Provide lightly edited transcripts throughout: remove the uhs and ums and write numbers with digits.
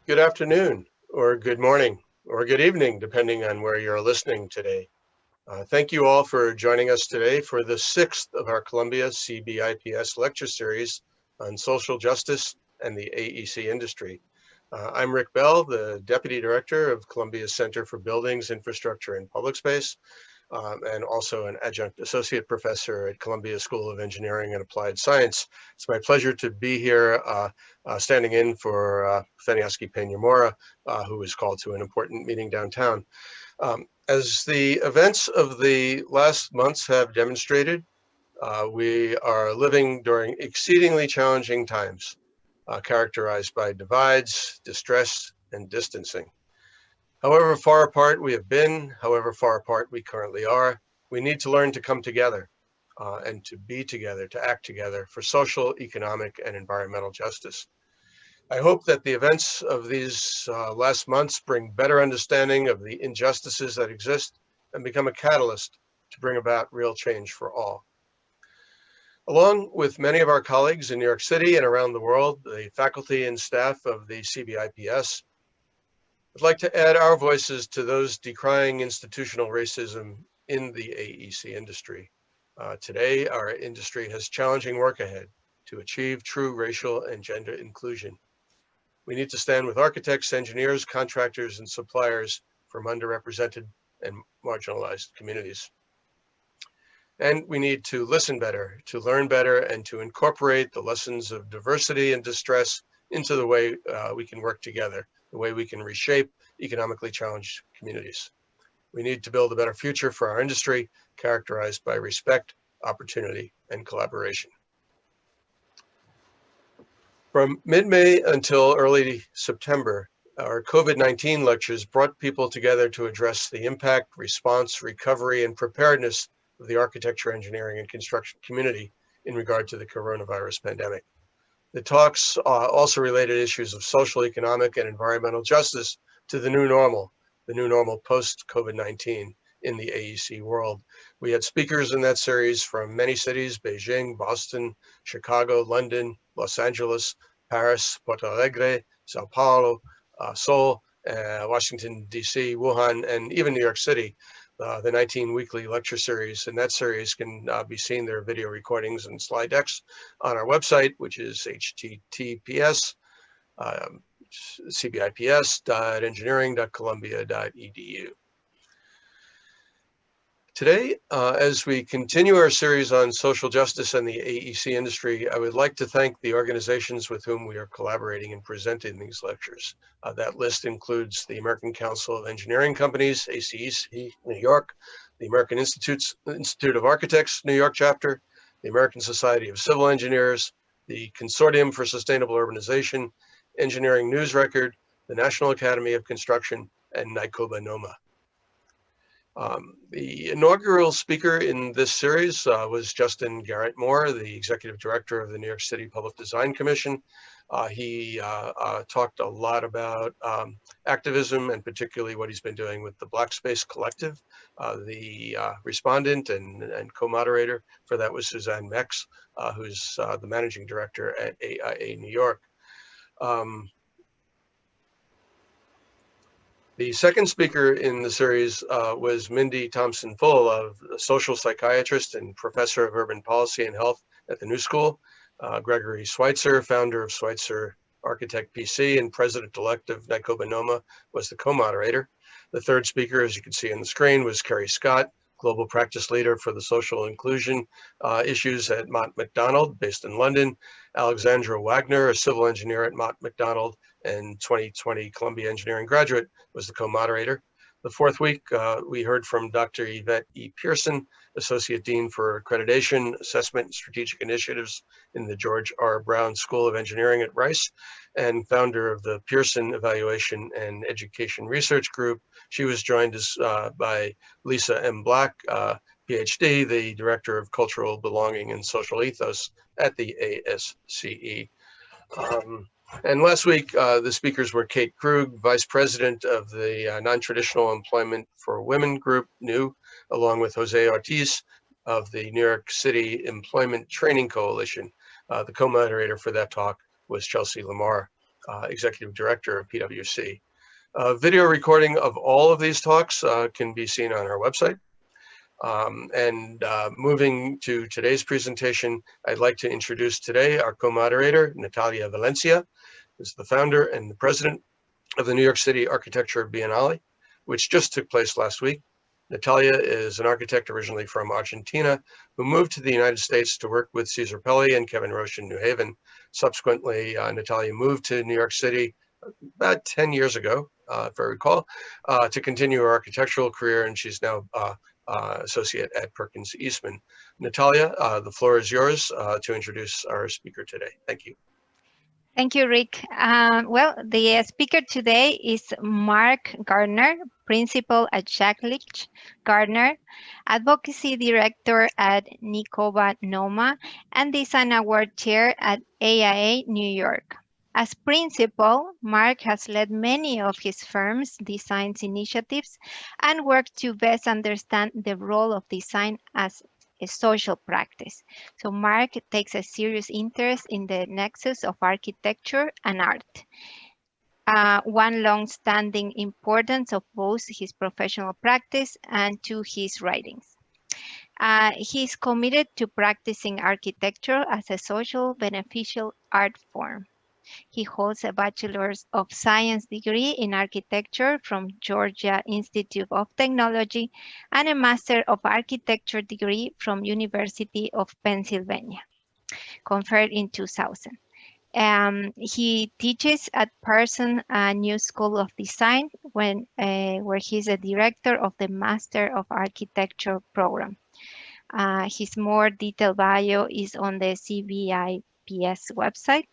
Good afternoon, or good morning, or good evening, depending on where you're listening today. Thank you all for joining us today for the sixth of our Columbia CBIPS lecture series on social justice and the AEC industry. I'm Rick Bell, the Deputy Director of Columbia's Center for Buildings, Infrastructure, and Public Space, and also an adjunct associate professor at Columbia School of Engineering and Applied Science. It's my pleasure to be here standing in for Feniaski Peña-Mora, who was called to an important meeting downtown. As the events of the last months have demonstrated, we are living during exceedingly challenging times, characterized by divides, distress, and distancing. However far apart we have been, however far apart we currently are, we need to learn to come together and to be together, to act together for social, economic, and environmental justice. I hope that the events of these last months bring better understanding of the injustices that exist and become a catalyst to bring about real change for all. Along with many of our colleagues in New York City and around the world, the faculty and staff of the CBIPS, I'd like to add our voices to those decrying institutional racism in the AEC industry. Today, our industry has challenging work ahead to achieve true racial and gender inclusion. We need to stand with architects, engineers, contractors, and suppliers from underrepresented and marginalized communities. And we need to listen better, to learn better, and to incorporate the lessons of diversity and distress into the way we can work together, the way we can reshape economically challenged communities. We need to build a better future for our industry, characterized by respect, opportunity, and collaboration. From mid-May until early September, our COVID-19 lectures brought people together to address the impact, response, recovery, and preparedness of the architecture, engineering, and construction community in regard to the coronavirus pandemic. The talks also related issues of social, economic, and environmental justice to the new normal post-COVID-19 in the AEC world. We had speakers in that series from many cities: Beijing, Boston, Chicago, London, Los Angeles, Paris, Porto Alegre, Sao Paulo, Seoul, Washington, D.C., Wuhan, and even New York City. The 19 weekly lecture series. In that series can be seen. There are video recordings and slide decks on our website, which is https cbips.engineering.columbia.edu. Today, as we continue our series on social justice and the AEC industry, I would like to thank the organizations with whom we are collaborating and presenting these lectures. That list includes the American Council of Engineering Companies, ACEC, New York, the American Institute of Architects, New York chapter, the American Society of Civil Engineers, the Consortium for Sustainable Urbanization, Engineering News Record, the National Academy of Construction, and NICOBA NOMA. The inaugural speaker in this series was Justin Garrett Moore, the Executive Director of the New York City Public Design Commission. He talked a lot about activism and particularly what he's been doing with the Black Space Collective. The respondent and co-moderator for that was Suzanne Mex, who's the Managing Director at AIA New York. The second speaker in the series was Mindy Thompson-Full, a social psychiatrist and professor of urban policy and health at the New School. Gregory Schweitzer, founder of Schweitzer Architect PC and president-elect of NICOBA NOMA, was the co-moderator. The third speaker, as you can see on the screen, was Kerry Scott, global practice leader for the social inclusion issues at Mott MacDonald, based in London. Alexandra Wagner, a civil engineer at Mott MacDonald and 2020 Columbia Engineering graduate, was the co-moderator. The fourth week, we heard from Dr. Yvette E. Pearson, Associate Dean for Accreditation, Assessment, and Strategic Initiatives in the George R. Brown School of Engineering at Rice, and founder of the Pearson Evaluation and Education Research Group. She was joined by Lisa M. Black, PhD, the Director of Cultural Belonging and Social Ethos at the ASCE. And last week, the speakers were Kate Krug, Vice President of the Non-Traditional Employment for Women Group, NEW, along with Jose Ortiz of the New York City Employment Training Coalition. The co-moderator for that talk was Chelsea Lamar. Executive Director of PwC. Video recording of all of these talks can be seen on our website. Moving to today's presentation, I'd like to introduce today our co-moderator, Natalia Valencia, who's the founder and the president of the New York City Architecture Biennale, which just took place last week. Natalia is an architect originally from Argentina who moved to the United States to work with Cesar Pelli and Kevin Roche in New Haven. Subsequently, Natalia moved to New York City about 10 years ago, if I recall, to continue her architectural career, and she's now associate at Perkins Eastman. Natalia, the floor is yours to introduce our speaker today. Thank you. Thank you, Rick. Well, the speaker today is Mark Gardner, Principal at Shacklich Gardner, Advocacy Director at Nikova Noma, and Design Award Chair at AIA New York. As principal, Mark has led many of his firm's design initiatives and worked to best understand the role of design as a social practice. So Mark takes a serious interest in the nexus of architecture and art. One long-standing importance of both his professional practice and to his writings. He's committed to practicing architecture as a social beneficial art form. He holds a Bachelor's of Science degree in architecture from Georgia Institute of Technology and a Master of Architecture degree from University of Pennsylvania, conferred in 2000. He teaches at Pearson New School of Design where he's a director of the Master of Architecture program. His more detailed bio is on the CBIPS website.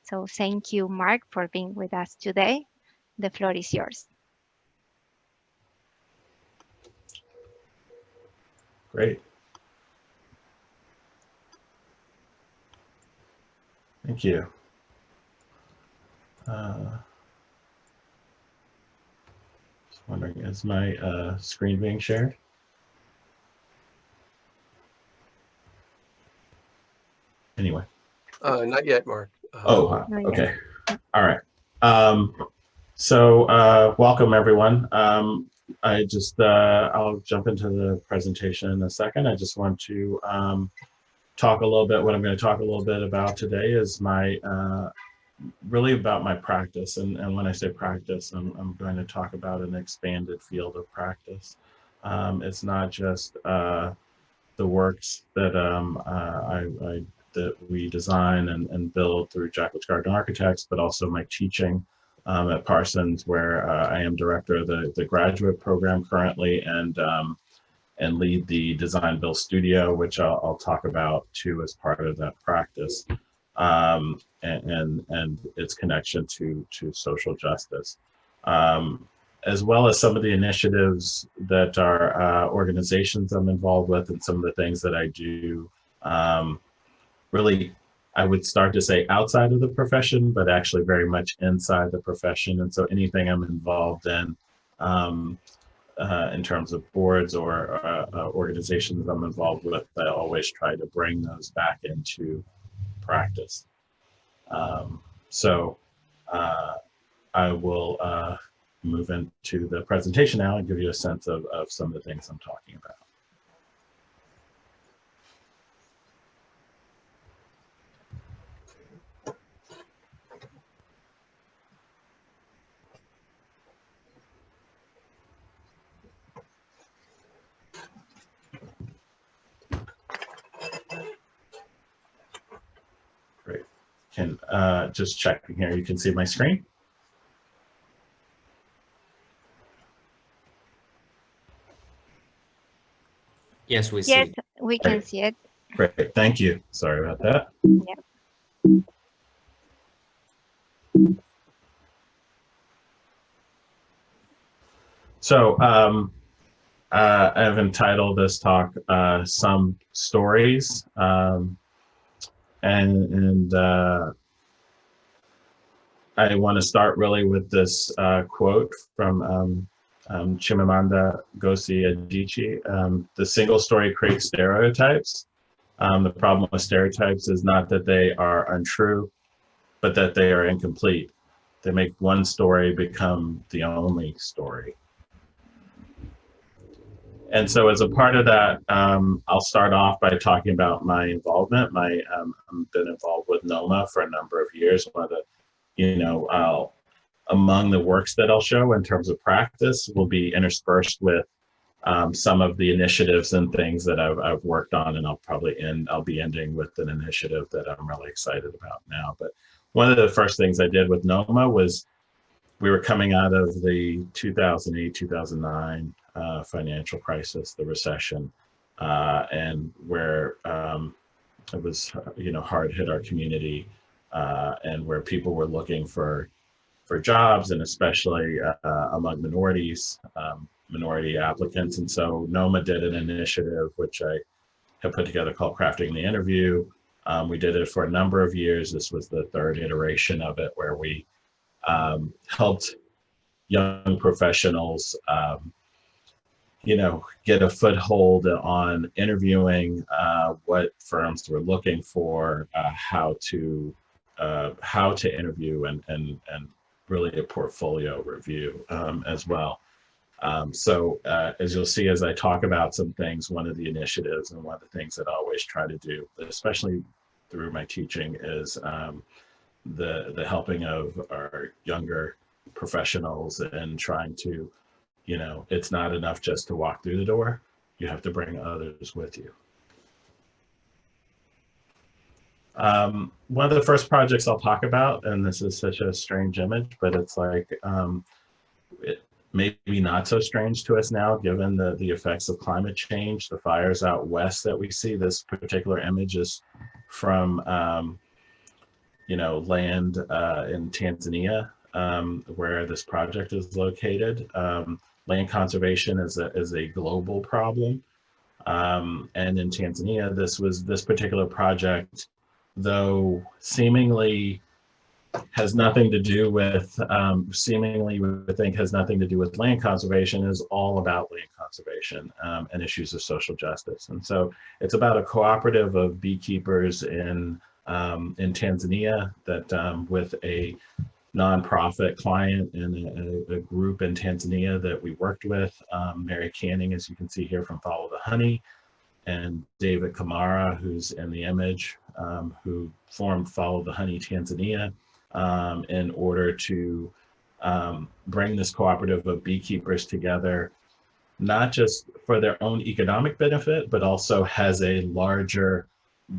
So thank you, Mark, for being with us today. The floor is yours. Great. Thank you. Just wondering, is my screen being shared? Anyway. Not yet, Mark. Okay. All right. Welcome everyone. I'll jump into the presentation in a second. I just want to talk a little bit. What I'm going to talk a little bit about today is really about my practice. And when I say practice, I'm going to talk about an expanded field of practice. It's not just the works that that we design and build through Shacklich Gardner Architects, but also my teaching at Parsons, where I am director of the graduate program currently and lead the Design Build Studio, which I'll talk about too as part of that practice, and its connection to social justice, as well as some of the initiatives that are organizations I'm involved with and some of the things that I do. Really, I would start to say outside of the profession, but actually very much inside the profession. And so anything I'm involved in terms of boards or organizations I'm involved with, I always try to bring those back into practice. I will move into the presentation now and give you a sense of some of the things I'm talking about. Great. Can just checking here. You can see my screen. Yes, we see. Yes, we can see it. Great. Thank you. Sorry about that. Yeah. So I've entitled this talk "Some Stories," and I want to start really with this quote from Chimamanda Ngozi Adichie. The single story creates stereotypes. The problem with stereotypes is not that they are untrue, but that they are incomplete. they make one story become the only story. And so as a part of that, I'll start off by talking about my involvement. I've been involved with NOMA for a number of years. One of the, among the works that I'll show in terms of practice will be interspersed with some of the initiatives and things that I've worked on, and I'll be ending with an initiative that I'm really excited about now. But one of the first things I did with NOMA was we were coming out of the 2008, 2009 financial crisis, the recession, and where it was, hard hit our community, and where people were looking for jobs, and especially among minorities, minority applicants. And so NOMA did an initiative, which I have put together, called Crafting the Interview. We did it for a number of years. This was the third iteration of it, where we helped young professionals, get a foothold on interviewing, what firms were looking for, how to interview, and really a portfolio review as well. So as you'll see, as I talk about some things, one of the initiatives and one of the things that I always try to do, especially through my teaching, is the helping of our younger professionals, and trying to, it's not enough just to walk through the door. You have to bring others with you. One of the first projects I'll talk about, and this is such a strange image, but it's like, it may be not so strange to us now, given the effects of climate change, the fires out west that we see. This particular image is from, land in Tanzania, where this project is located. Land conservation is a global problem. And in Tanzania, this particular project, though seemingly has nothing to do with, seemingly we think has nothing to do with land conservation, is all about land conservation and issues of social justice. And so it's about a cooperative of beekeepers in Tanzania that with a nonprofit client and a group in Tanzania that we worked with, Mary Canning, as you can see here from Follow the Honey, and David Kamara, who's in the image, who formed Follow the Honey Tanzania, in order to bring this cooperative of beekeepers together, not just for their own economic benefit, but also has a larger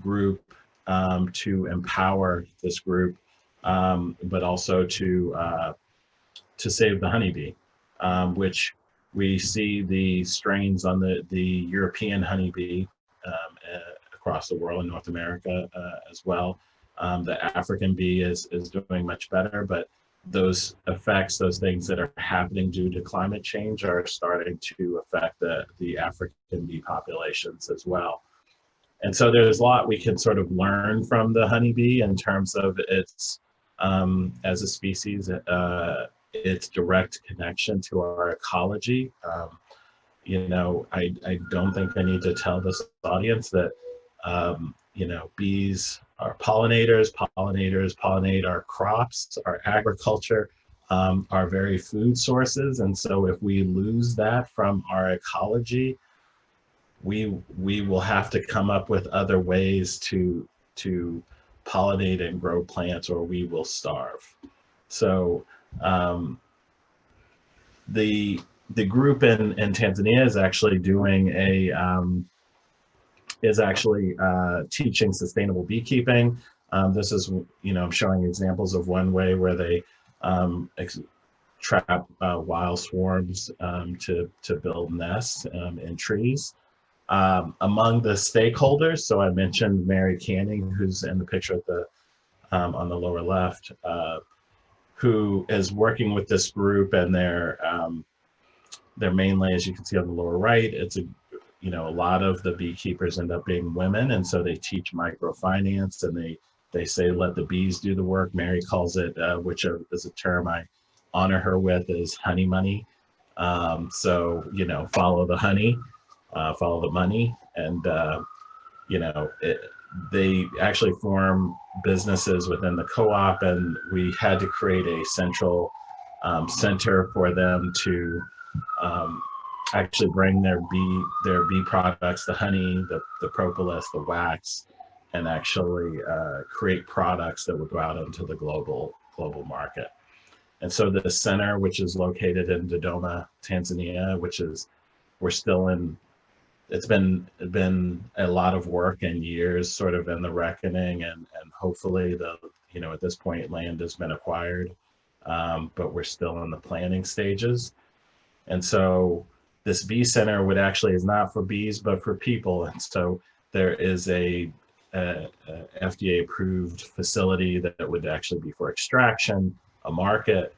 group to empower this group, but also to save the honeybee, which we see the strains on the European honeybee across the world, in North America as well. The African bee is doing much better, but those effects, those things that are happening due to climate change, are starting to affect the African bee populations as well. And so there's a lot we can sort of learn from the honeybee in terms of its, as a species, its direct connection to our ecology. I don't think I need to tell this audience that, bees are pollinators pollinate our crops, our agriculture, our very food sources. And so if we lose that from our ecology, we will have to come up with other ways to pollinate and grow plants, or we will starve. So the group in Tanzania is actually doing teaching sustainable beekeeping. This is, I'm showing examples of one way where they trap wild swarms to build nests in trees. Among the stakeholders, so I mentioned Mary Canning, who's in the picture at the on the lower left, who is working with this group, and they're mainly, as you can see on the lower right, it's a lot of the beekeepers end up being women, and so they teach microfinance, and they say let the bees do the work. Mary calls it, which is a term I honor her with, is honey money. So follow the honey, follow the money, and they actually form businesses within the co-op, and we had to create a central center for them to actually bring their bee products, the honey, the propolis, the wax, and actually create products that would go out into the global market. And so the center, which is located in Dodoma, Tanzania, which is, we're still in, it's been a lot of work and years sort of in the reckoning, and hopefully at this point land has been acquired, but we're still in the planning stages. And so this bee center would actually is not for bees, but for people. And so there is a FDA approved facility that would actually be for extraction, a market.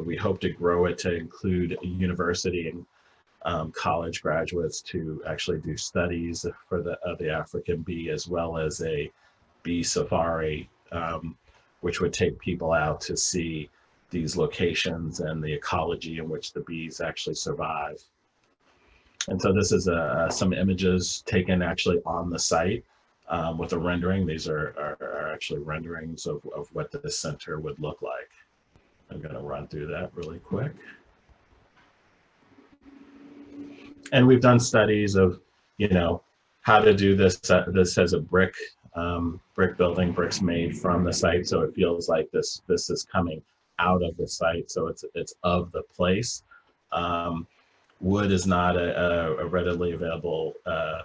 We hope to grow it to include a university and college graduates to actually do studies for the African bee, as well as a bee safari, which would take people out to see these locations and the ecology in which the bees actually survive. And so this is some images taken actually on the site with a rendering. These are actually renderings of what this center would look like. I'm going to run through that really quick. And we've done studies of, how to do this. This has a brick building, bricks made from the site, so it feels like this is coming out of the site, so it's of the place. Wood is not a readily available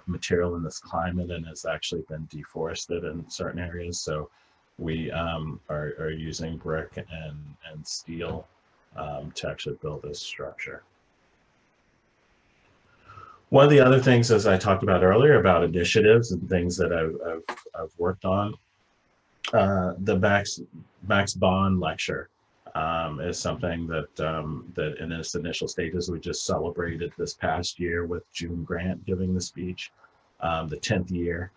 material in this climate, and has actually been deforested in certain areas. So we are using brick and steel to actually build this structure. One of the other things, as I talked about earlier, about initiatives and things that I've worked on, the Max Bond lecture is something that in its initial stages we just celebrated this past year with June Grant giving the speech, the 10th year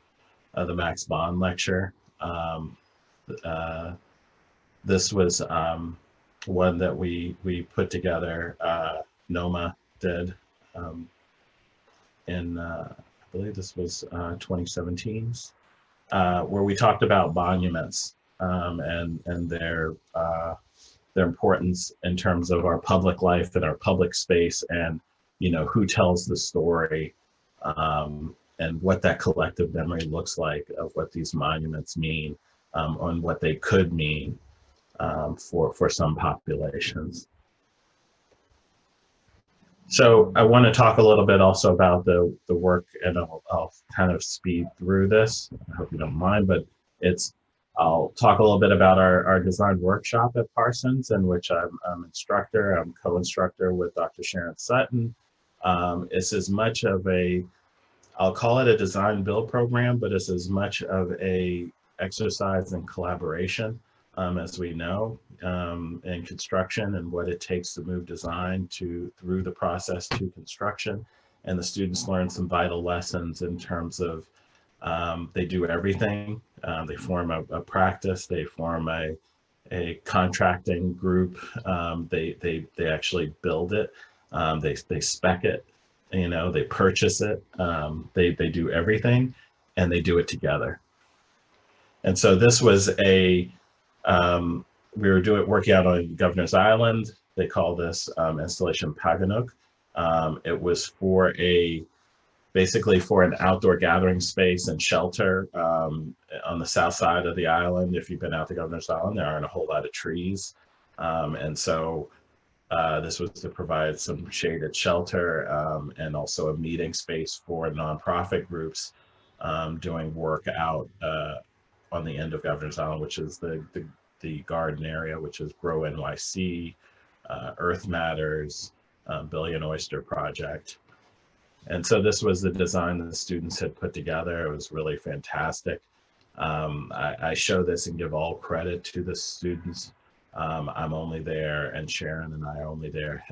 of the Max Bond lecture. This was one that we put together, NOMA did, in I believe this was 2017, where we talked about monuments and their importance in terms of our public life and our public space, and who tells the story, and what that collective memory looks like of what these monuments mean, and what they could mean for some populations. So I want to talk a little bit also about the work, and I'll kind of speed through this. I hope you don't mind, but I'll talk a little bit about our design workshop at Parsons, in which I'm instructor. I'm co-instructor with Dr. Sharon Sutton. It's as much of I'll call it a design build program, but it's as much of a exercise in collaboration, as we know, in construction, and what it takes to move design through the process to construction. And the students learn some vital lessons in terms of they do everything. They form a practice, they form a contracting group, they actually build it, they spec it, they purchase it, they do everything, and they do it together. And so this was we were working out on Governor's Island. They call this installation Paganuk. It was basically for an outdoor gathering space and shelter on the south side of the island. If you've been out to Governor's Island, there aren't a whole lot of trees. And so this was to provide some shaded shelter, and also a meeting space for nonprofit groups doing work out on the end of Governor's Island, which is the garden area, which is Grow NYC, Earth Matters, Billion Oyster Project. And so this was the design that the students had put together. It was really fantastic. I show this and give all credit to the students. I'm only there, and Sharon and I are only there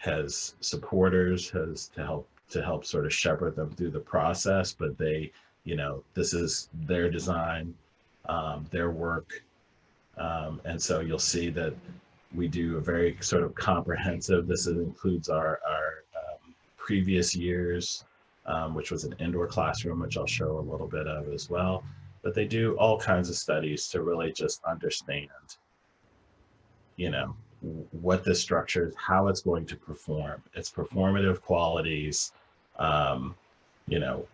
as supporters, to help sort of shepherd them through the process. But they, this is their design, their work. And so you'll see that we do a very sort of comprehensive, this includes our previous years which was an indoor classroom, which I'll show a little bit of as well. But they do all kinds of studies to really just understand, you know, what this structure is, how it's going to perform, its performative qualities. You know,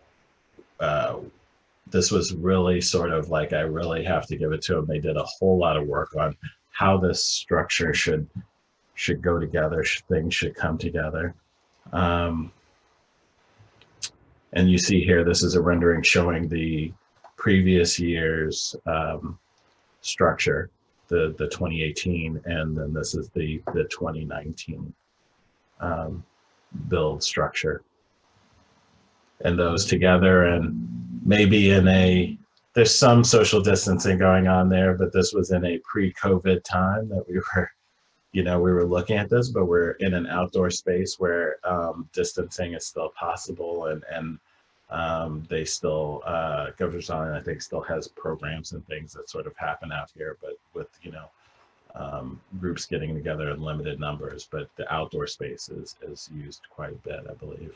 this was really sort of like, I really have to give it to them. They did a whole lot of work on how this structure should go together, things should come together. And you see here, this is a rendering showing the previous year's structure, the 2018, and then this is the 2019 build structure. And those together, and maybe there's some social distancing going on there, but this was in a pre-COVID time that we were looking at this, but we're in an outdoor space where distancing is still possible, and they still, Governor's Island, I think, still has programs and things that sort of happen out here, but with, groups getting together in limited numbers, but the outdoor space is used quite a bit, I believe.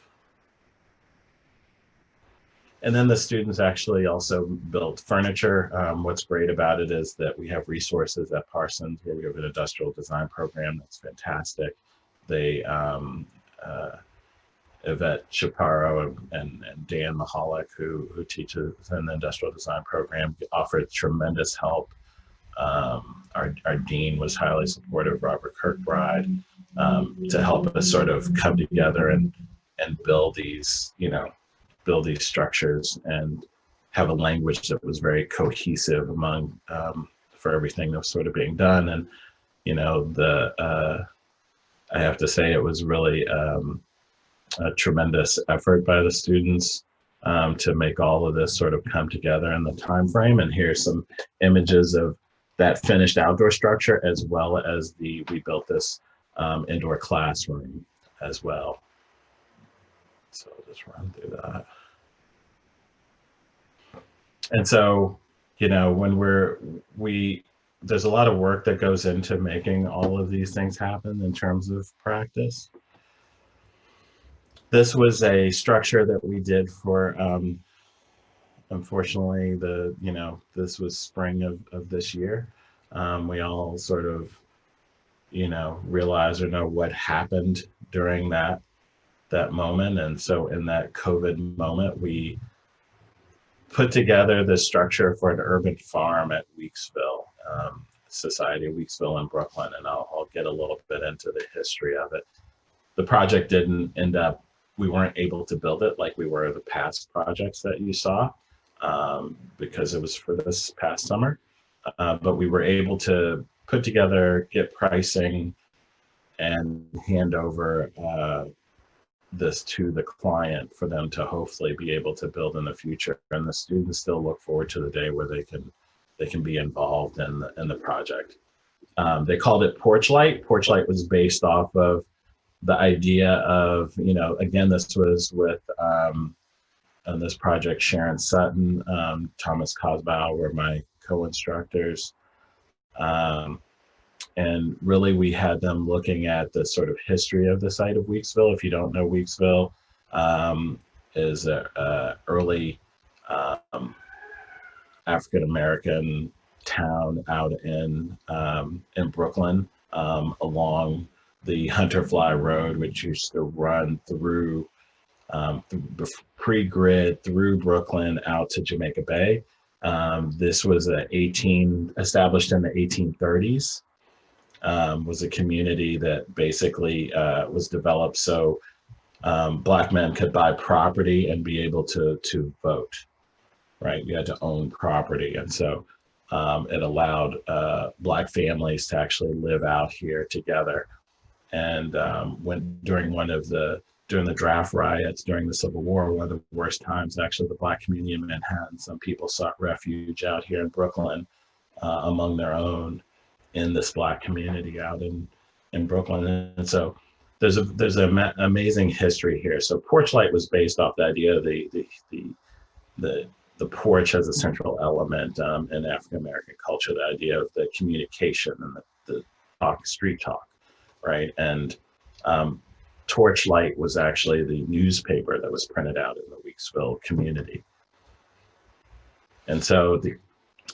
And then the students actually also built furniture. What's great about it is that we have resources at Parsons where we have an industrial design program that's fantastic. They, Yvette Chaparro and Dan Mahalik, who teaches in the industrial design program, offered tremendous help. Our dean was highly supportive, Robert Kirkbride, to help us sort of come together and build these, build these structures and have a language that was very cohesive among for everything that was sort of being done. And I have to say it was really a tremendous effort by the students to make all of this sort of come together in the time frame. And here's some images of that finished outdoor structure, as well as we built this indoor classroom as well. So I'll just run through that. And so, when there's a lot of work that goes into making all of these things happen in terms of practice. This was a structure that we did for, unfortunately, this was spring of this year. We all sort of, realize or know what happened during that moment. And so in that COVID moment, we put together this structure for an urban farm at Weeksville, Society of Weeksville in Brooklyn. And I'll get a little bit into the history of it. The project didn't end up, we weren't able to build it like we were the past projects that you saw, because it was for this past summer. But we were able to put together, get pricing, and hand over this to the client for them to hopefully be able to build in the future. And the students still look forward to the day where they can be involved in the project. They called it Porch Light. Porch Light was based off of the idea of, again, this was with on this project, Sharon Sutton, Thomas Cosbow were my co-instructors. And really, we had them looking at the sort of history of the site of Weeksville. If you don't know, Weeksville is an early African-American town out in Brooklyn, along the Hunterfly Road, which used to run through pre-grid through Brooklyn out to Jamaica Bay. This was established in the 1830s. Was a community that basically was developed so Black men could buy property and be able to vote, right? You had to own property. And so it allowed Black families to actually live out here together. And during the draft riots during the Civil War, one of the worst times, actually, the Black community in Manhattan, some people sought refuge out here in Brooklyn among their own in this Black community out in Brooklyn. And so there's an amazing history here. So Porch Light was based off the idea of the porch as a central element in African American culture, the idea of the communication and the street talk, right? And Torchlight was actually the newspaper that was printed out in the Weeksville community. And so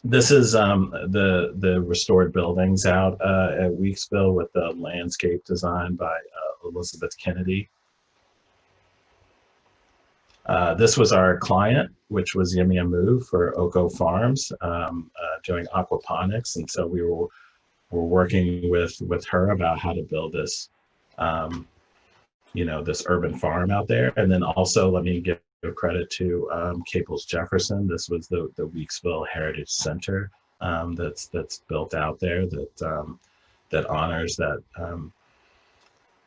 this is the restored buildings out at Weeksville with the landscape design by Elizabeth Kennedy. This was our client, which was Yimia Mu for Oko Farms, doing aquaponics. And so we were working with her about how to build this, this urban farm out there. And then also let me give credit to Caples Jefferson. This was the Weeksville Heritage Center that's built out there that honors that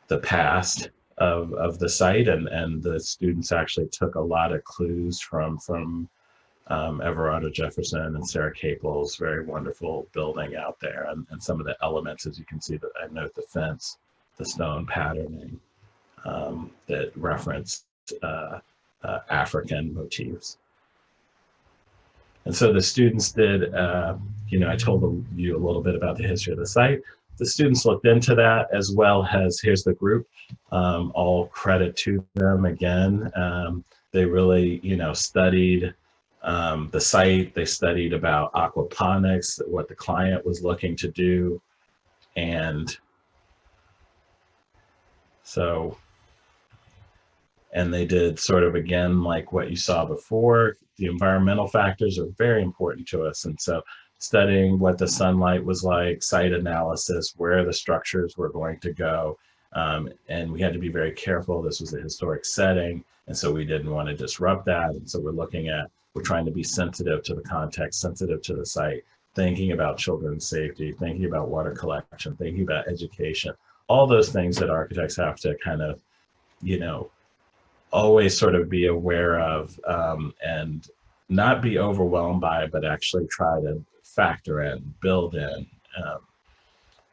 the past of the site, and the students actually took a lot of clues from Everardo Jefferson and Sarah Caples' very wonderful building out there, and some of the elements, as you can see, that I note the fence, the stone patterning that reference African motifs. And so the students did, I told you a little bit about the history of the site. The students looked into that, as well as, here's the group, all credit to them again. They really, studied the site. They studied about aquaponics, what the client was looking to do. And so, and they did sort of, again, like what you saw before, the environmental factors are very important to us. And so studying what the sunlight was like, site analysis, where the structures were going to go. And we had to be very careful. This was a historic setting. And so we didn't want to disrupt that. And so we're trying to be sensitive to the context, sensitive to the site, thinking about children's safety, thinking about water collection, thinking about education, all those things that architects have to kind of, always sort of be aware of, and not be overwhelmed by, but actually try to factor in, build in,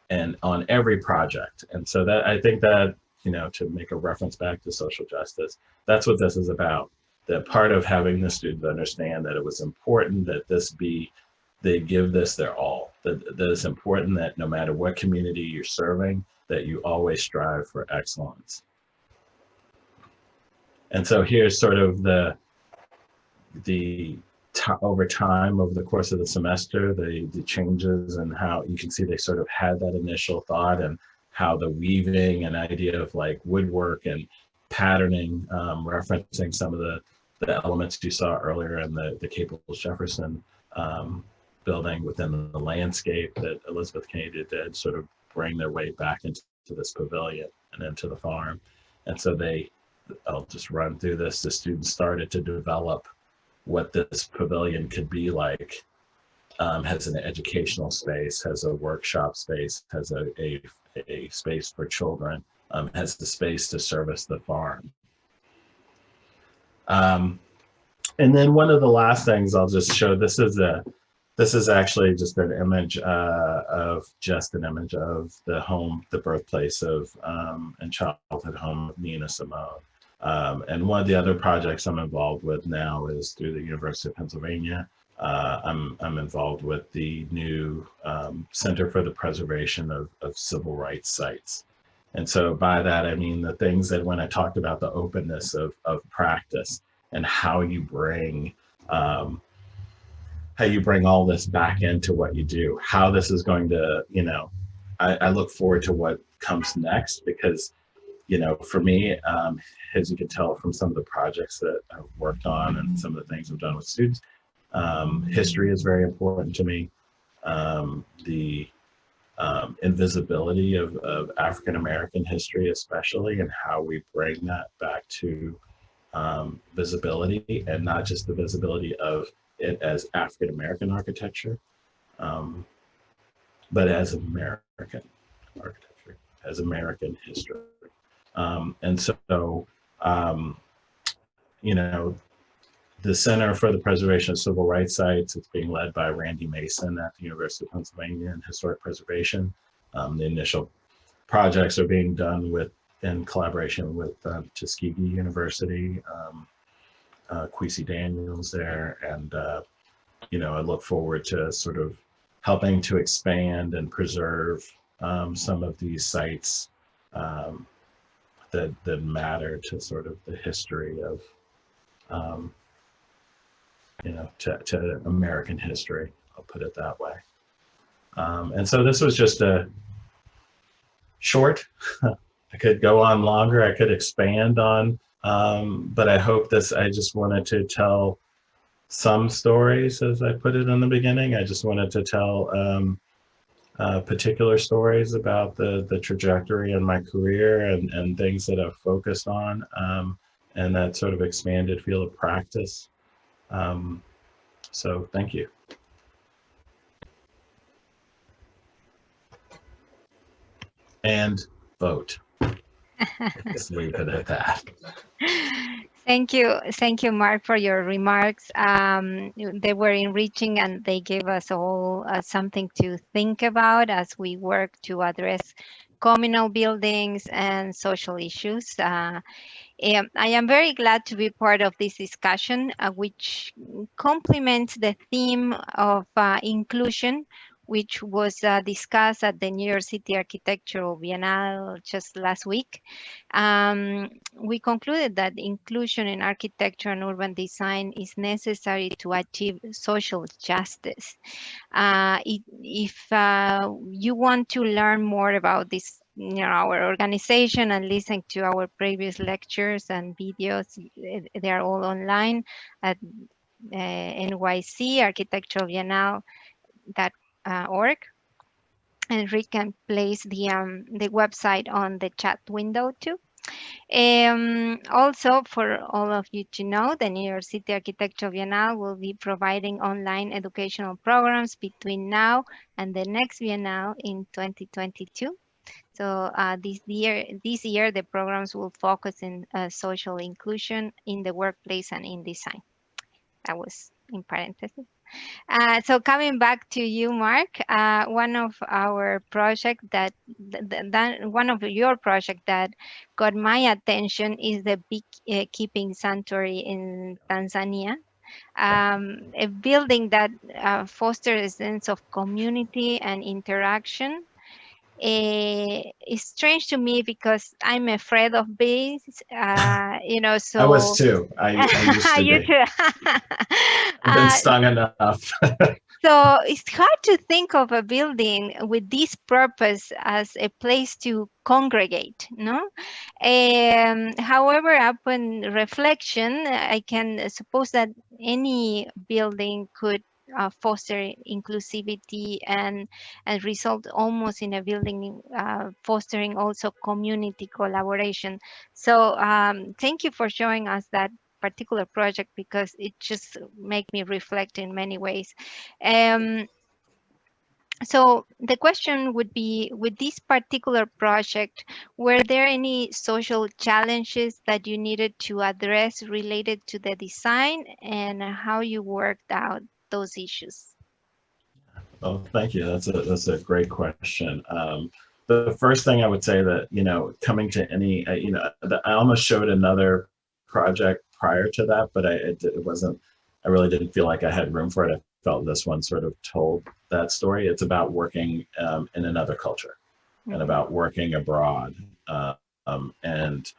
and on every project. And so that, I think that, to make a reference back to social justice, that's what this is about. That part of having the students understand that it was important that they give this their all, that it's important that no matter what community you're serving, that you always strive for excellence. And so here's sort of over time, over the course of the semester, the changes, and how you can see they sort of had that initial thought, and how the weaving and idea of like woodwork and patterning, referencing some of the elements you saw earlier in the Caples Jefferson building within the landscape that Elizabeth Kennedy did, sort of bring their way back into this pavilion and into the farm. And so I'll just run through this. The students started to develop what this pavilion could be like, has an educational space, has a workshop space, has a space for children, has the space to service the farm. And then one of the last things I'll just show, this is actually just an image of the home, the birthplace of and childhood home of Nina Simone. And one of the other projects I'm involved with now is through the University of Pennsylvania. I'm involved with the new Center for the Preservation of Civil Rights Sites. And so by that, I mean the things that when I talked about the openness of practice and how you bring all this back into what you do, how this is going to, I look forward to what comes next, because for me, as you can tell from some of the projects that I've worked on and some of the things I've done with students, history is very important to me. The invisibility of African-American history, especially, and how we bring that back to visibility, and not just the visibility of it as African-American architecture, but as American architecture, as American history. And so, the Center for the Preservation of Civil Rights Sites, it's being led by Randy Mason at the University of Pennsylvania in Historic Preservation. The initial projects are being done in collaboration with Tuskegee University, Kwesi Daniels there. And, I look forward to sort of helping to expand and preserve some of these sites that matter to sort of the history of, to American history. I'll put it that way. And so this was just a short. I could go on longer. I could expand on, but I just wanted to tell some stories, as I put it in the beginning. I just wanted to tell particular stories about the trajectory in my career and things that I've focused on, and that sort of expanded field of practice. So thank you. And vote. Let's leave it at that. Thank you, Mark, for your remarks. They were enriching, and they gave us all something to think about as we work to address communal buildings and social issues. I am very glad to be part of this discussion, which complements the theme of inclusion, which was discussed at the New York City Architectural Biennale just last week. We concluded that inclusion in architecture and urban design is necessary to achieve social justice. If you want to learn more about this, our organization, and listen to our previous lectures and videos, they are all online at NYC Architectural Biennale.org. And Rick can place the website on the chat window too. Also, for all of you to know, the New York City Architectural Biennale will be providing online educational programs between now and the next Biennale in 2022. So this year, the programs will focus in social inclusion in the workplace and in design. That was in parentheses. So coming back to you, Mark, one of our project one of your project that got my attention is the beekeeping sanctuary in Tanzania. A building that fosters a sense of community and interaction. It's strange to me because I'm afraid of bees, so. I was too. I used to You be. too. I've been stung enough. So it's hard to think of a building with this purpose as a place to congregate, no? However, upon reflection, I can suppose that any building could foster inclusivity and result almost in a building fostering also community collaboration. So thank you for showing us that particular project, because it just make me reflect in many ways. So the question would be, with this particular project, were there any social challenges that you needed to address related to the design, and how you worked out those issues? Oh, thank you. That's a great question. The first thing I would say that, coming to any, I almost showed another project prior to that, but it wasn't, I really didn't feel like I had room for it. I felt this one sort of told that story. It's about working in another culture and about working abroad, and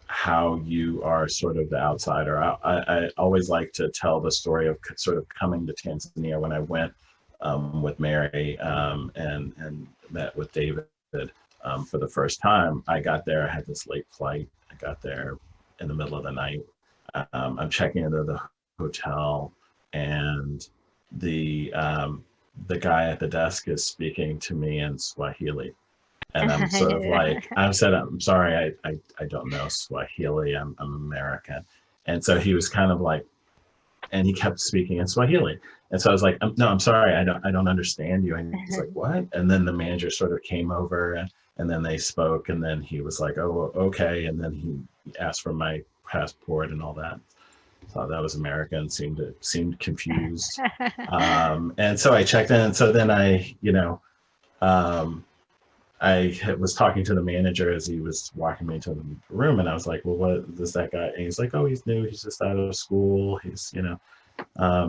how you are sort of the outsider. I always like to tell the story of sort of coming to Tanzania when I went with Mary and met with David for the first time. I got there, I had this late flight. I got there in the middle of the night. I'm checking into the hotel, and the guy at the desk is speaking to me in Swahili. And I'm sort of like, I'm sorry, I don't know Swahili, I'm American. And so he was kind of like, and he kept speaking in Swahili. And so I was like, no, I'm sorry, I don't understand you. And he's like, what? And then the manager sort of came over, and then they spoke, and then he was like, oh, okay. And then he asked for my passport and all that. Thought that was American, seemed confused. And so I checked in, and so then I was talking to the manager as he was walking me to the room, and I was like, well, what is that guy? And he's like, oh, he's new, he's just out of school, he's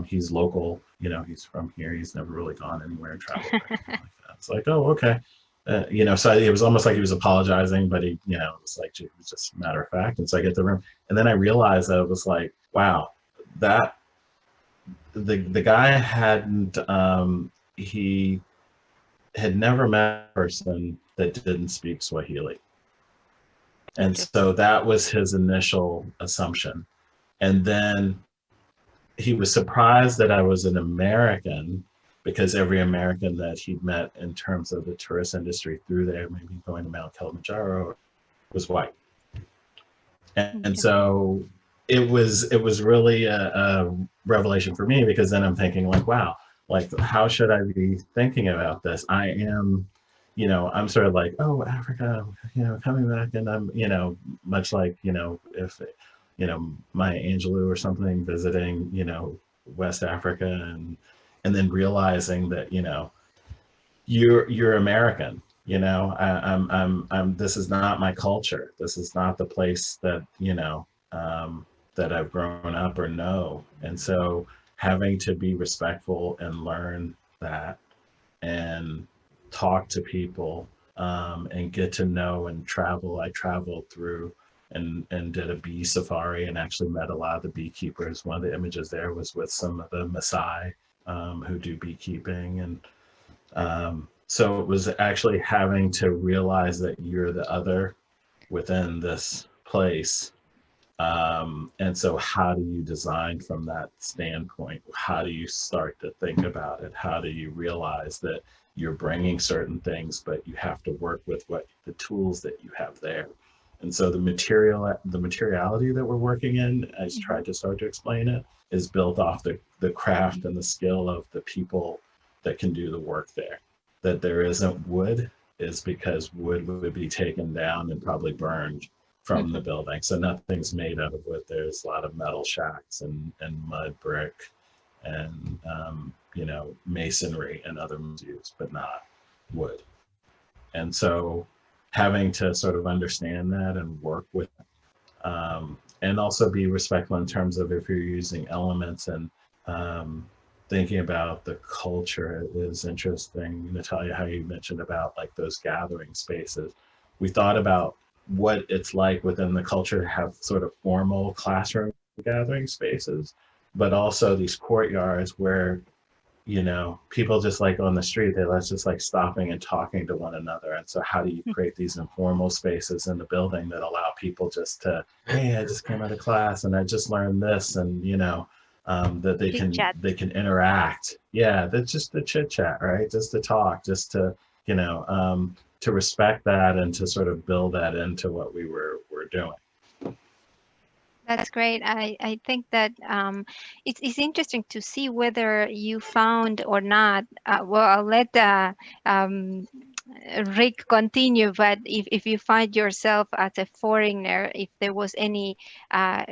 he's local, he's from here, he's never really gone anywhere and traveled or anything like that. It's like, oh, okay. So it was almost like he was apologizing, but he, it was like, it was just a matter of fact. And so I get the room, and then I realized that it was like, wow, that the guy hadn't, he had never met a person that didn't speak Swahili. And so that was his initial assumption. And then he was surprised that I was an American, because every American that he'd met in terms of the tourist industry through there, maybe going to Mount Kilimanjaro, was white. And so it was really a revelation for me, because then I'm thinking like, wow, like, how should I be thinking about this? I am, I'm sort of like, oh, Africa, coming back, and I'm, much like, if, Maya Angelou or something visiting, West Africa, and then realizing that, you're American, I'm this is not my culture. This is not the place that, that I've grown up or know. And so having to be respectful and learn that, and talk to people, and get to know and travel. I traveled through and did a bee safari, and actually met a lot of the beekeepers. One of the images there was with some of the Maasai, who do beekeeping. And so it was actually having to realize that you're the other within this place. And so how do you design from that standpoint? How do you start to think about it? How do you realize that you're bringing certain things, but you have to work with what the tools that you have there? And so the materiality that we're working in, I tried to start to explain it, is built off the craft and the skill of the people that can do the work there. That there isn't wood is because wood would be taken down and probably burned from the building. So nothing's made out of wood. There's a lot of metal shacks and mud brick and, masonry and other materials, but not wood. And so having to sort of understand that and work with it, and also be respectful in terms of if you're using elements, and thinking about the culture is interesting. Natalia, how you mentioned about like those gathering spaces. We thought about what it's like within the culture to have sort of formal classroom gathering spaces, but also these courtyards where, people just like on the street, they're just like stopping and talking to one another. And so how do you create these informal spaces in the building that allow people just to, hey, I just came out of class and I just learned this, and, that they can interact. Yeah, that's just the chit chat, right? Just to talk, just to, to respect that and to sort of build that into what we were doing. That's great. I think that it's interesting to see whether you found or not. Well, I'll let Rick continue, but if you find yourself as a foreigner, if there was any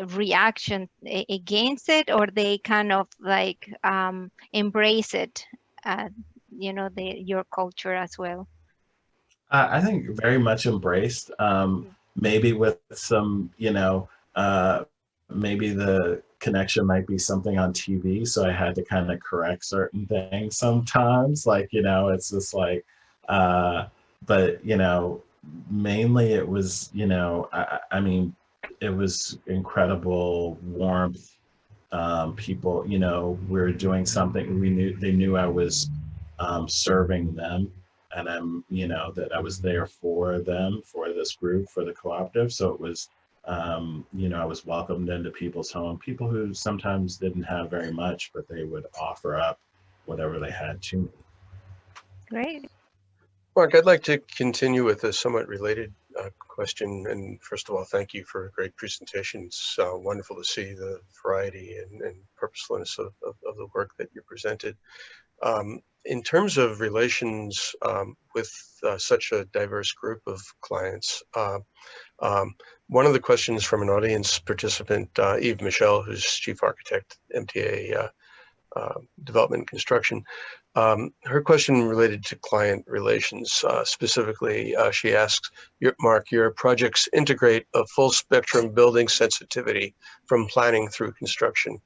reaction against it, or they kind of like embrace it, your culture as well. I think very much embraced, maybe with some, maybe the connection might be something on TV. So I had to kind of correct certain things sometimes, like, it's just like, but, mainly it was, I mean, it was incredible warmth. People, we were doing something, they knew I was serving them. And I'm, that I was there for them, for this group, for the cooperative. So it was, I was welcomed into people's home, people who sometimes didn't have very much, but they would offer up whatever they had to me. Great. Mark, I'd like to continue with a somewhat related question. And first of all, thank you for a great presentation. It's wonderful to see the variety and purposefulness of the work that you presented. In terms of relations with such a diverse group of clients, one of the questions from an audience participant, Eve Michelle, who's Chief Architect, MTA Development and Construction, her question related to client relations. Specifically, she asks, Mark, your projects integrate a full spectrum building sensitivity from planning through construction.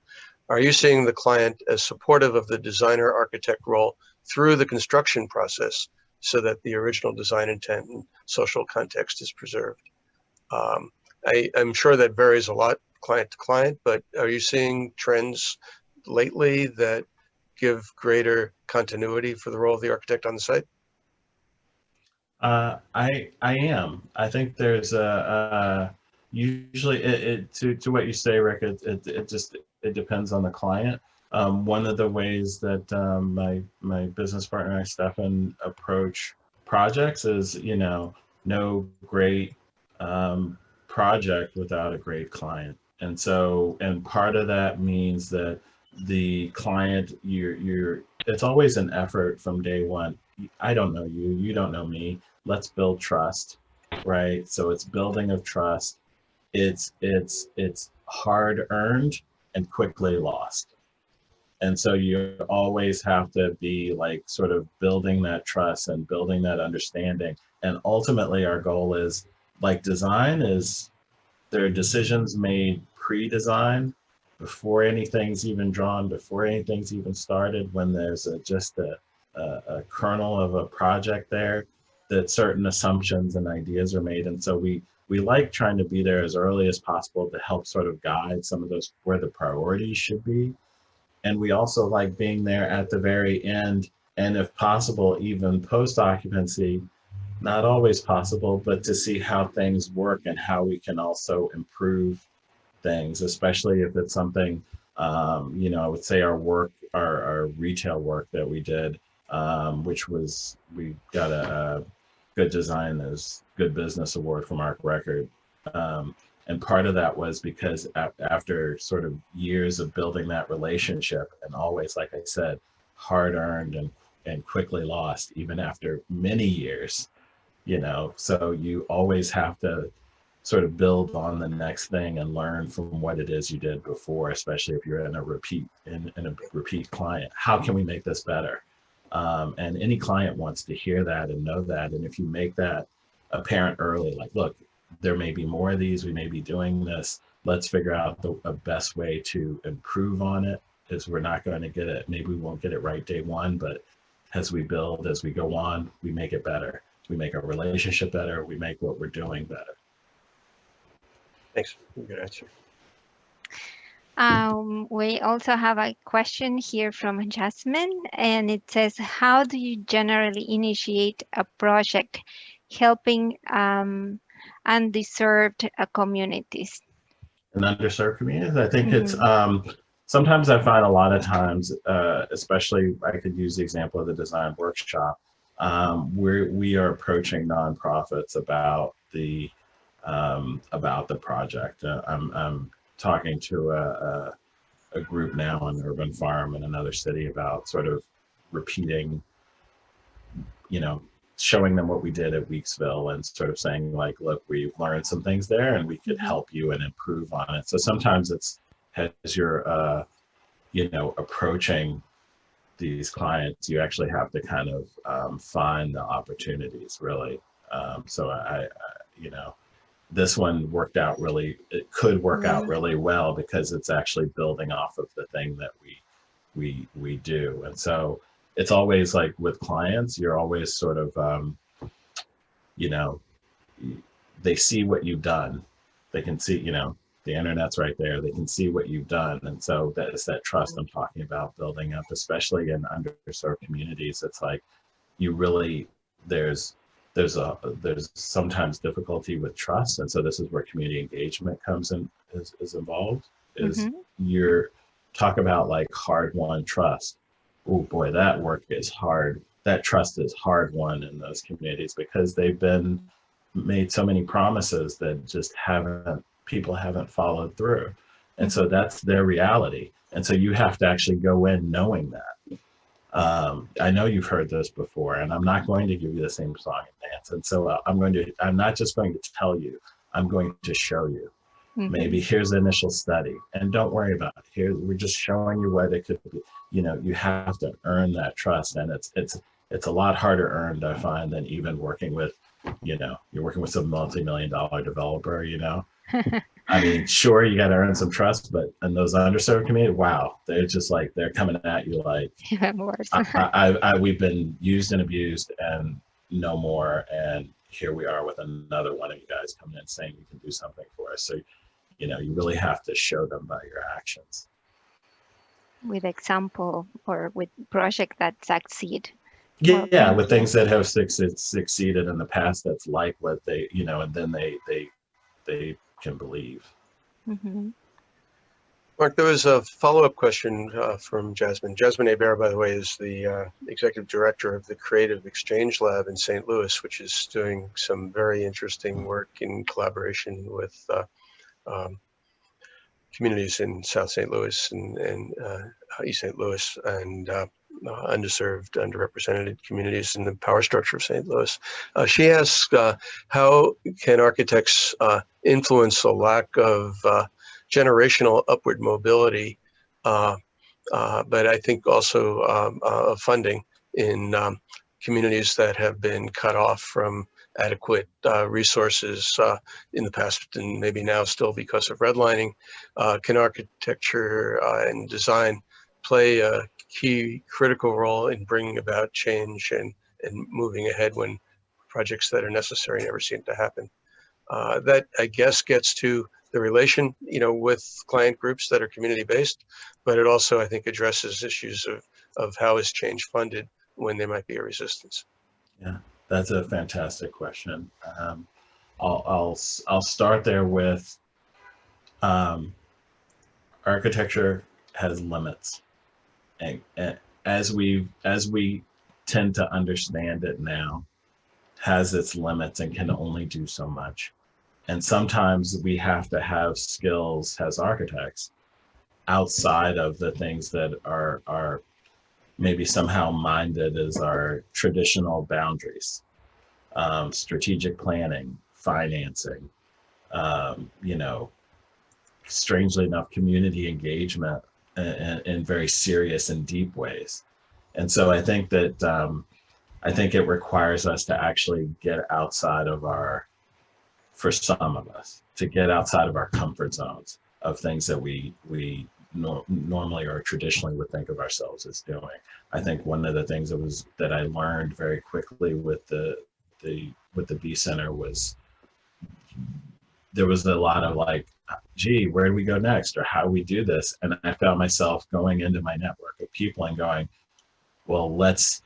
Are you seeing the client as supportive of the designer architect role through the construction process, so that the original design intent and social context is preserved. I'm sure that varies a lot client to client, but are you seeing trends lately that give greater continuity for the role of the architect on the site? I am. I think there's usually to what you say, Rick. It depends on the client. One of the ways that my business partner and Stefan approach projects is, no great project without a great client. And so, and part of that means that the client, it's always an effort from day one. I don't know you, you don't know me. Let's build trust, right? So it's building of trust. It's hard earned and quickly lost. And so you always have to be like sort of building that trust and building that understanding. And ultimately our goal is, like, design is, there are decisions made pre-design, before anything's even drawn, before anything's even started, when there's just a kernel of a project there, that certain assumptions and ideas are made. And so we like trying to be there as early as possible to help sort of guide some of those where the priorities should be. And we also like being there at the very end, and if possible, even post-occupancy. Not always possible, but to see how things work and how we can also improve things, especially if it's something, I would say our retail work that we did, which was, we got a good design as good business award from Arc Record. And part of that was because after sort of years of building that relationship, and always, like I said, hard earned and quickly lost, even after many years, so you always have to sort of build on the next thing and learn from what it is you did before, especially if you're in a repeat client. How can we make this better? And any client wants to hear that and know that. And if you make that apparent early, like, look, there may be more of these, we may be doing this, let's figure out a best way to improve on it, is we're not going to get it. Maybe we won't get it right day one, but as we build, as we go on, we make it better. We make our relationship better. We make what we're doing better. Thanks. Good answer. We also have a question here from Jasmine, and it says, how do you generally initiate a project helping undeserved communities? In underserved communities, I think it's, sometimes I find a lot of times, especially I could use the example of the design workshop, we are approaching nonprofits about the project. I'm talking to a group now in Urban Farm in another city about sort of repeating, showing them what we did at Weeksville and sort of saying, like, look, we've learned some things there and we could help you and improve on it. So sometimes it's, as you're, approaching these clients, you actually have to kind of find the opportunities, really. So I this one worked out really, it could work out really well because it's actually building off of the thing that we do. And so it's always like with clients, you're always sort of, they see what you've done. They can see, the internet's right there. They can see what you've done. And so that is that trust I'm talking about building up, especially in underserved communities. It's like, you really, there's sometimes difficulty with trust. And so this is where community engagement comes in, is involved, is you're talk about like hard-won trust. Oh boy, that work is hard. That trust is hard-won in those communities because they've been made so many promises that just people haven't followed through. And so that's their reality. And so you have to actually go in knowing that. I know you've heard this before, and I'm not going to give you the same song and dance. And so I'm not just going to tell you, I'm going to show you. Maybe here's the initial study, and don't worry about it. Here, we're just showing you what it could be. You have to earn that trust, and it's a lot harder earned, I find, than even working with, you're working with some multi-million-dollar developer, I mean, sure, you got to earn some trust, but in those underserved communities, wow, they're just like, they're coming at you like, Even worse. we've been used and abused, and no more. And here we are with another one of you guys coming in saying you can do something for us. So, you know, you really have to show them by your actions. With example or with project that succeed. Yeah, Well, with things that have succeeded in the past, that's like what they, you know, and then they can believe. mm-hmm. Mark, there was a follow-up question from Jasmine. Jasmine Hebert, by the way, is the executive director of the Creative Exchange Lab in St. Louis, which is doing some very interesting work in collaboration with um, communities in South St. Louis and East St. Louis and underserved, underrepresented communities in the power structure of St. Louis. She asks, how can architects influence a lack of generational upward mobility, but I think also of funding in communities that have been cut off from adequate resources in the past and maybe now still because of redlining? Can architecture and design play a key critical role in bringing about change and moving ahead when projects that are necessary never seem to happen? That, I guess, gets to the relation, you know, with client groups that are community-based, but it also, I think, addresses issues of how is change funded when there might be a resistance. Yeah, that's a fantastic question. I'll start there with architecture has limits, and as we tend to understand it now, has its limits and can only do so much. And sometimes we have to have skills as architects outside of the things that are maybe somehow minded as our traditional boundaries. Strategic planning, financing, you know, strangely enough, community engagement in very serious and deep ways. And so I think that I think it requires us to actually get outside of for some of us, to get outside of our comfort zones of things that we normally or traditionally would think of ourselves as doing. I think one of the things that I learned very quickly with the B Center was there was a lot of like, gee, where do we go next, or how do we do this? And I found myself going into my network of people and going, well, let's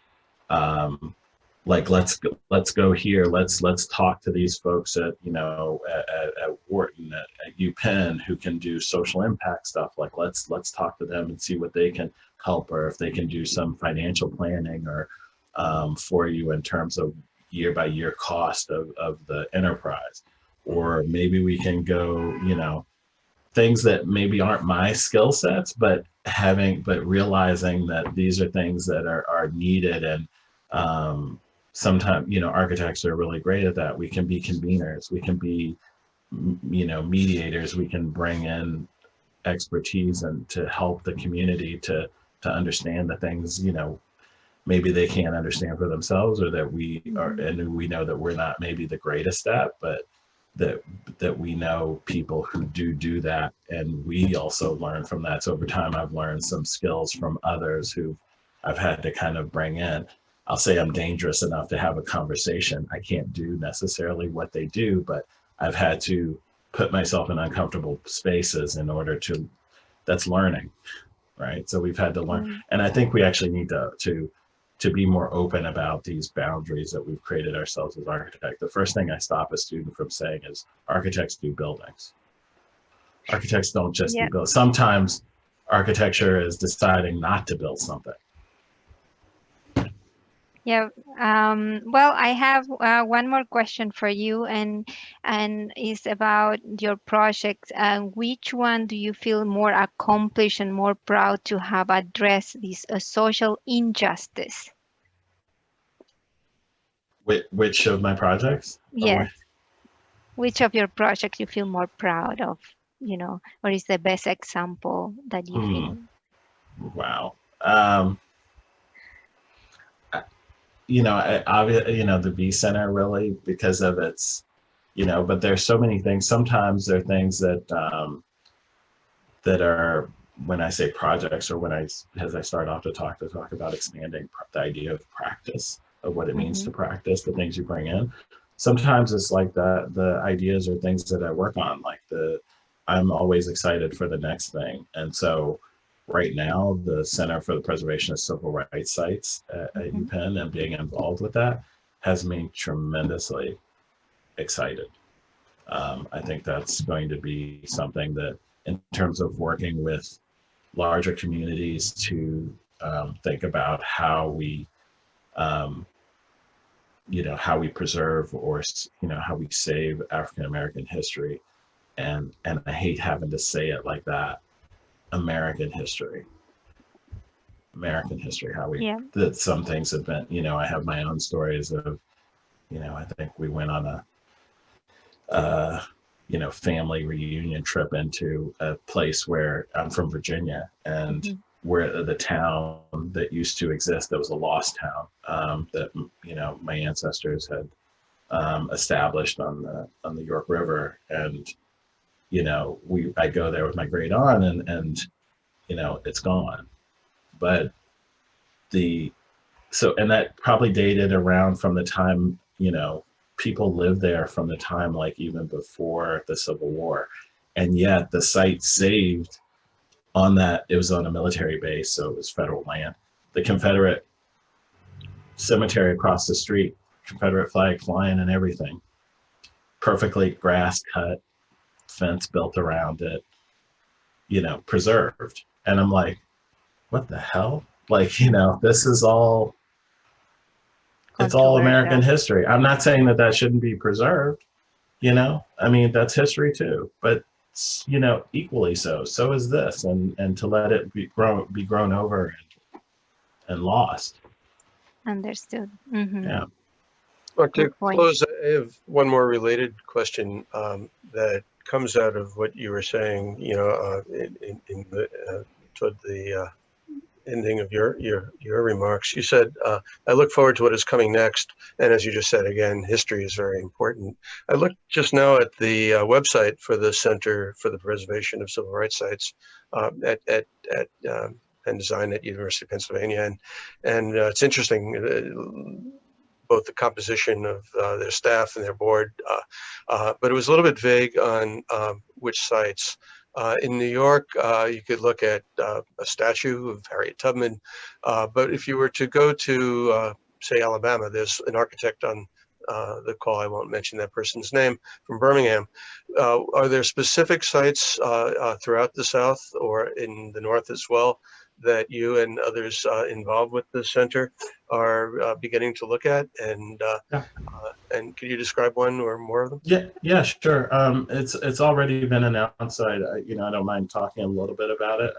go here. Let's talk to these folks at, you know, at Wharton, at UPenn, who can do social impact stuff. Like let's talk to them and see what they can help, or if they can do some financial planning or for you in terms of year by year cost of the enterprise. Or maybe we can go, you know, things that maybe aren't my skill sets, but realizing that these are things that are needed. And sometimes, you know, architects are really great at that. We can be conveners, we can be, you know, mediators, we can bring in expertise and to help the community to understand the things, you know, maybe they can't understand for themselves, or that we are, and we know that we're not maybe the greatest at, but that we know people who do that, and we also learn from that. So over time, I've learned some skills from others who I've had to kind of bring in. I'll say I'm dangerous enough to have a conversation. I can't do necessarily what they do, but I've had to put myself in uncomfortable spaces in order to, that's learning, right? So we've had to learn. And I think we actually need to be more open about these boundaries that we've created ourselves as architects. The first thing I stop a student from saying is, architects do buildings. Architects don't just do buildings. Sometimes architecture is deciding not to build something. Yeah. Well, I have one more question for you, and is about your project. Which one do you feel more accomplished and more proud to have addressed this social injustice? Which of my projects? Yes. Which of your projects you feel more proud of? You know, or is the best example that you feel? Wow. You know, obviously, you know, the B Center really, because of its, you know, but there's so many things. Sometimes there are things that that are, when I say projects, or when as I start off to talk about expanding the idea of practice, what it means to practice, the things you bring in. Sometimes it's like the ideas or things that I work on, like I'm always excited for the next thing. And so right now, the Center for the Preservation of Civil Rights Sites at UPenn and being involved with that has me tremendously excited. I think that's going to be something that, in terms of working with larger communities to think about how we, how we preserve or, how we save African American history. And I hate having to say it like that. American history, how we, that some things have been, I have my own stories of, I think we went on a, family reunion trip into a place where I'm from Virginia, and where the town that used to exist, that was a lost town, that, my ancestors had established on the York River. And, I go there with my great aunt, and it's gone. But and that probably dated around from the time, people lived there from the time, like even before the Civil War. And yet the site saved on that, it was on a military base, so it was federal land. The Confederate cemetery across the street, Confederate flag flying and everything, perfectly grass cut, fence built around it, preserved. And I'm like, what the hell? Like, this is all, it's all American history. I'm not saying that shouldn't be preserved, I mean, that's history too, but equally so. So is this, and to let it be grown over and lost. Understood. Yeah. Well, to close, I have one more related question that comes out of what you were saying, toward the ending of your remarks. You said, I look forward to what is coming next. And as you just said, again, history is very important. I looked just now at the website for the Center for the Preservation of Civil Rights Sites at Penn Design at University of Pennsylvania. And it's interesting, both the composition of their staff and their board, but it was a little bit vague on which sites. In New York, you could look at a statue of Harriet Tubman, but if you were to go to, say, Alabama, there's an architect on the call, I won't mention that person's name, from Birmingham. Are there specific sites throughout the South or in the North as well that you and others involved with the center are beginning to look at? And could you describe one or more of them? Yeah, sure. It's already been announced. I don't mind talking a little bit about it.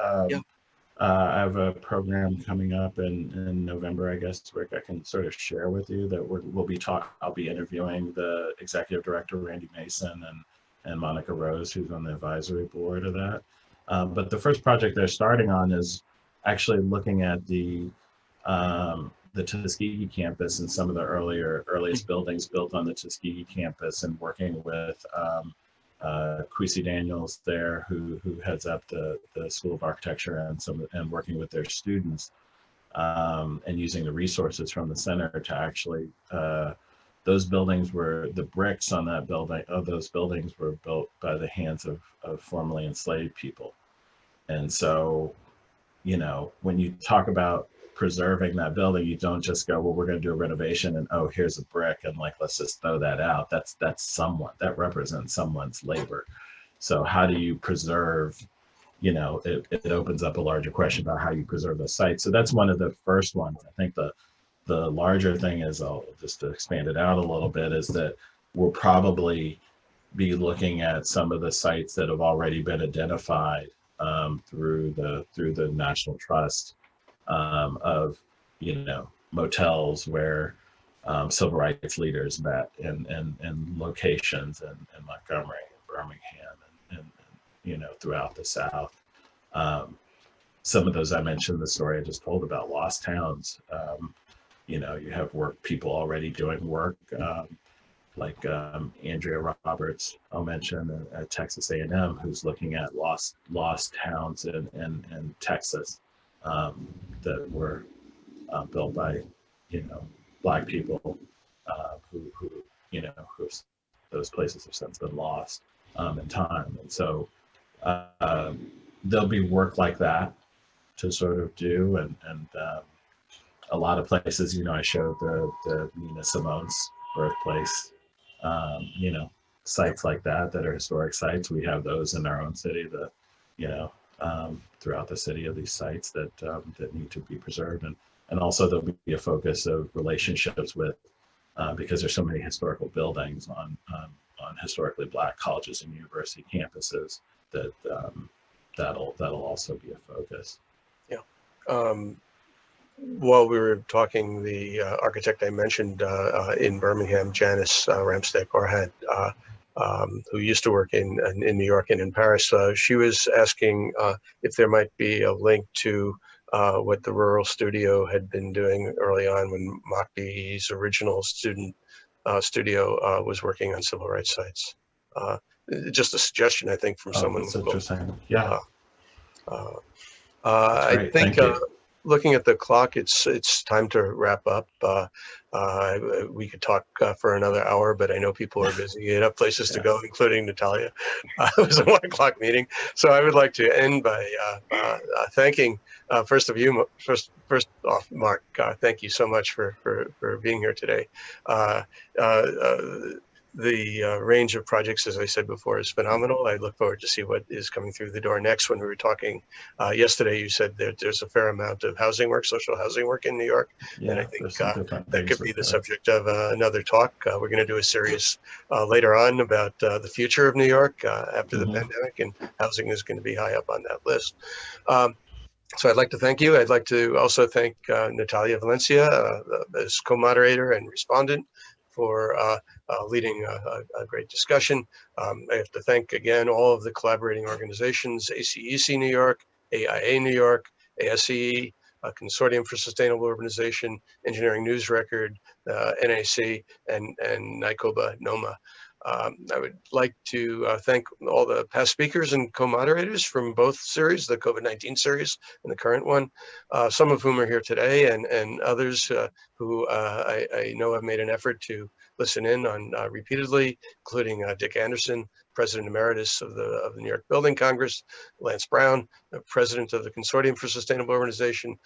I have a program coming up in November, I guess, Rick, I can sort of share with you that I'll be interviewing the executive director, Randy Mason, and Monica Rose, who's on the advisory board of that. But the first project they're starting on is actually looking at the Tuskegee campus and some of the earliest buildings built on the Tuskegee campus, and working with Kwesi Daniels there, who heads up the School of Architecture, and working with their students, and using the resources from the center to actually, those buildings the bricks on those buildings were built by the hands of formerly enslaved people. And so, when you talk about preserving that building, you don't just go, well, we're going to do a renovation and, oh, here's a brick, and let's just throw that out. That represents someone's labor. So how do you preserve, it opens up a larger question about how you preserve the site. So that's one of the first ones. I think the larger thing is, just to expand it out a little bit, is that we'll probably be looking at some of the sites that have already been identified through the National Trust, of motels where civil rights leaders met, and locations in Montgomery and Birmingham and throughout the South. Some of those I mentioned, the story I just told about lost towns. You have people already doing work, like Andrea Roberts, I'll mention, at Texas A&M, who's looking at lost towns in Texas, that were built by Black people who you know, those places have since been lost in time. And so there'll be work like that to sort of do, and a lot of places, you know, I showed the Nina Simone's birthplace, you know, sites like that are historic sites. We have those in our own city, you know, throughout the city of these sites that need to be preserved. And also there'll be a focus of relationships with, because there's so many historical buildings on historically Black colleges and university campuses that that'll also be a focus. Yeah. While we were talking, the architect I mentioned in Birmingham, Janice Ramstack-Orhad, who used to work in New York and in Paris, she was asking if there might be a link to what the Rural Studio had been doing early on when Mokbe's original student studio was working on civil rights sites. Just a suggestion, I think, from someone. That's interesting. Yeah. I think looking at the clock, it's time to wrap up. We could talk for another hour, but I know people are busy. You have places to go, including Natalia. It was a 1 o'clock meeting. So I would like to end by thanking, first off, Mark, thank you so much for being here today. The range of projects, as I said before, is phenomenal. I look forward to see what is coming through the door next. When we were talking yesterday, you said there's a fair amount of housing work, social housing work in New York. Yeah, and I think that could be the subject of another talk. We're going to do a series later on about the future of New York after the pandemic, and housing is going to be high up on that list. So I'd like to thank you. I'd like to also thank Natalia Valencia as co-moderator and respondent for leading a great discussion. I have to thank again all of the collaborating organizations: ACEC New York, AIA New York, ASCE, Consortium for Sustainable Urbanization, Engineering News Record, NAC, and NICOBA NOMA. I would like to thank all the past speakers and co-moderators from both series, the COVID-19 series and the current one, some of whom are here today, and others who I know have made an effort to listen in on repeatedly, including Dick Anderson, President Emeritus of the New York Building Congress, Lance Brown, President of the Consortium for Sustainable Urbanization,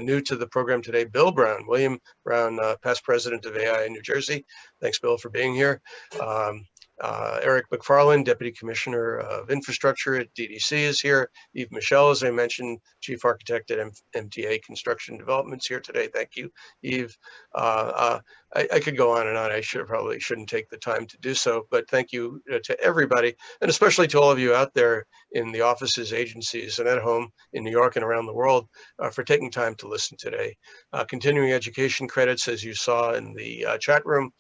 new to the program today, Bill Brown, William Brown, past President of AIA New Jersey. Thanks, Bill, for being here. Eric McFarland, Deputy Commissioner of Infrastructure at DDC, is here. Yves Michel, as I mentioned, Chief Architect at MTA Construction Developments, here today. Thank you, Yves. I could go on and on. I probably shouldn't take the time to do so, but thank you to everybody, and especially to all of you out there in the offices, agencies, and at home in New York and around the world for taking time to listen today. Continuing education credits, as you saw in the chat room,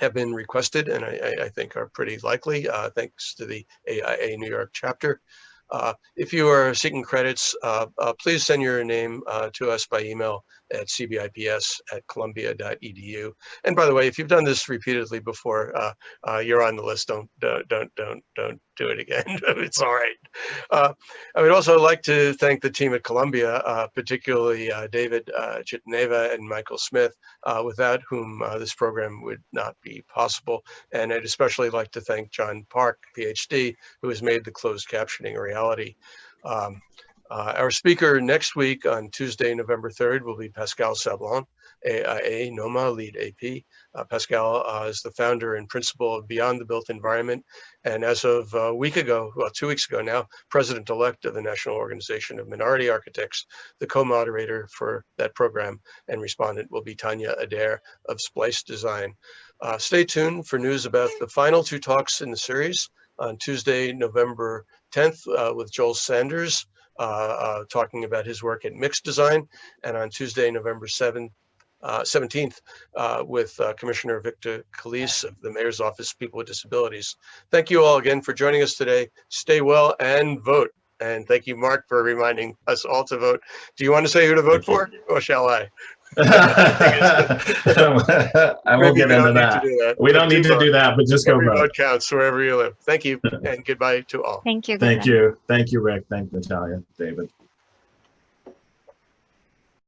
have been requested, and I think are pretty likely, thanks to the AIA New York chapter. If you are seeking credits, please send your name to us by email at cbips@columbia.edu. And by the way, if you've done this repeatedly before, you're on the list. Don't do it again. It's all right. I would also like to thank the team at Columbia, particularly David Chitaneva and Michael Smith, without whom this program would not be possible. And I'd especially like to thank John Park, PhD, who has made the closed captioning a reality. Our speaker next week on Tuesday, November 3rd, will be Pascal Sablon, AIA NOMA Lead AP. Pascal is the founder and principal of Beyond the Built Environment, and as of a week ago, well, 2 weeks ago now, President-elect of the National Organization of Minority Architects. The co-moderator for that program and respondent will be Tanya Adair of Splice Design. Stay tuned for news about the final 2 talks in the series on Tuesday, November 10th, with Joel Sanders, talking about his work at Mixed Design, and on Tuesday, November 17th, with Commissioner Victor Calise of the Mayor's Office of People with Disabilities. Thank you all again for joining us today. Stay well and vote. And thank you, Mark, for reminding us all to vote. Do you want to say who to vote for, or shall I? I won't get into that. We don't need to do that, but just go vote. Every vote counts wherever you live. Thank you, and goodbye to all. Thank you. Thank you. Thank you, Rick. Thank Natalia, David.